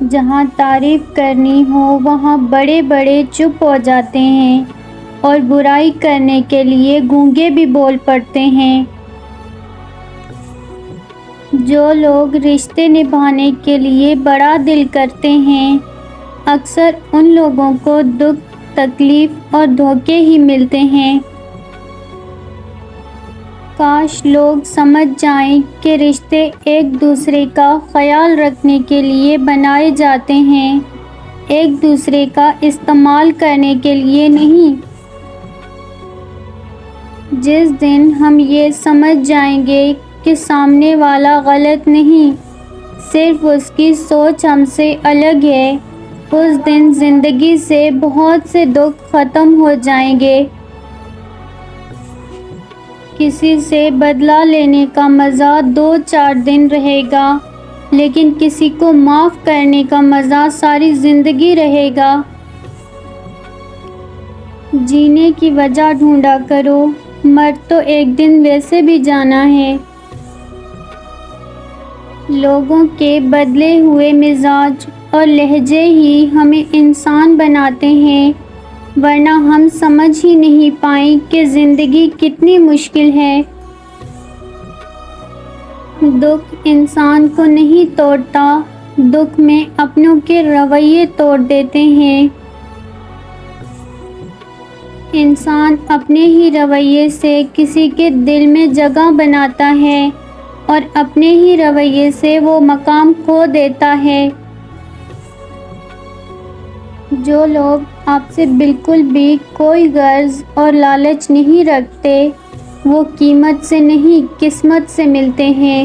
جہاں تعریف کرنی ہو وہاں بڑے بڑے چپ ہو جاتے ہیں اور برائی کرنے کے لیے گونگے بھی بول پڑتے ہیں۔ جو لوگ رشتے نبھانے کے لیے بڑا دل کرتے ہیں اکثر ان لوگوں کو دکھ، تکلیف اور دھوکے ہی ملتے ہیں۔ کاش لوگ سمجھ جائیں کہ رشتے ایک دوسرے کا خیال رکھنے کے لیے بنائے جاتے ہیں، ایک دوسرے کا استعمال کرنے کے لیے نہیں۔ جس دن ہم یہ سمجھ جائیں گے کہ سامنے والا غلط نہیں، صرف اس کی سوچ ہم سے الگ ہے، اس دن زندگی سے بہت سے دکھ ختم ہو جائیں گے۔ کسی سے بدلہ لینے کا مزہ 2-4 دن رہے گا، لیکن کسی کو معاف کرنے کا مزہ ساری زندگی رہے گا۔ جینے کی وجہ ڈھونڈا کرو، مر تو ایک دن ویسے بھی جانا ہے۔ لوگوں کے بدلے ہوئے مزاج اور لہجے ہی ہمیں انسان بناتے ہیں، ورنہ ہم سمجھ ہی نہیں پائیں کہ زندگی کتنی مشکل ہے۔ دکھ انسان کو نہیں توڑتا، دکھ میں اپنوں کے رویے توڑ دیتے ہیں۔ انسان اپنے ہی رویے سے کسی کے دل میں جگہ بناتا ہے اور اپنے ہی رویے سے وہ مقام کھو دیتا ہے۔ جو لوگ آپ سے بالکل بھی کوئی غرض اور لالچ نہیں رکھتے وہ قیمت سے نہیں قسمت سے ملتے ہیں۔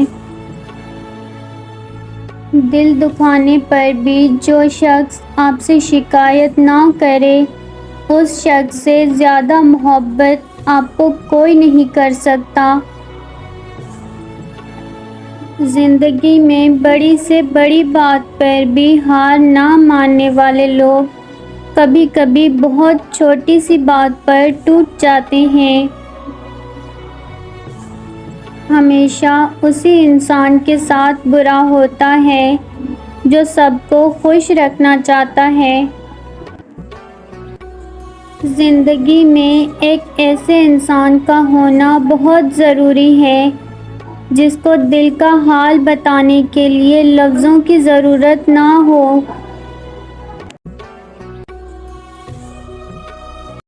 دل دکھانے پر بھی جو شخص آپ سے شکایت نہ کرے اس شخص سے زیادہ محبت آپ کو کوئی نہیں کر سکتا۔ زندگی میں بڑی سے بڑی بات پر بھی ہار نہ ماننے والے لوگ کبھی کبھی بہت چھوٹی سی بات پر ٹوٹ جاتے ہیں۔ ہمیشہ اسی انسان کے ساتھ برا ہوتا ہے جو سب کو خوش رکھنا چاہتا ہے۔ زندگی میں ایک ایسے انسان کا ہونا بہت ضروری ہے جس کو دل کا حال بتانے کے لیے لفظوں کی ضرورت نہ ہو۔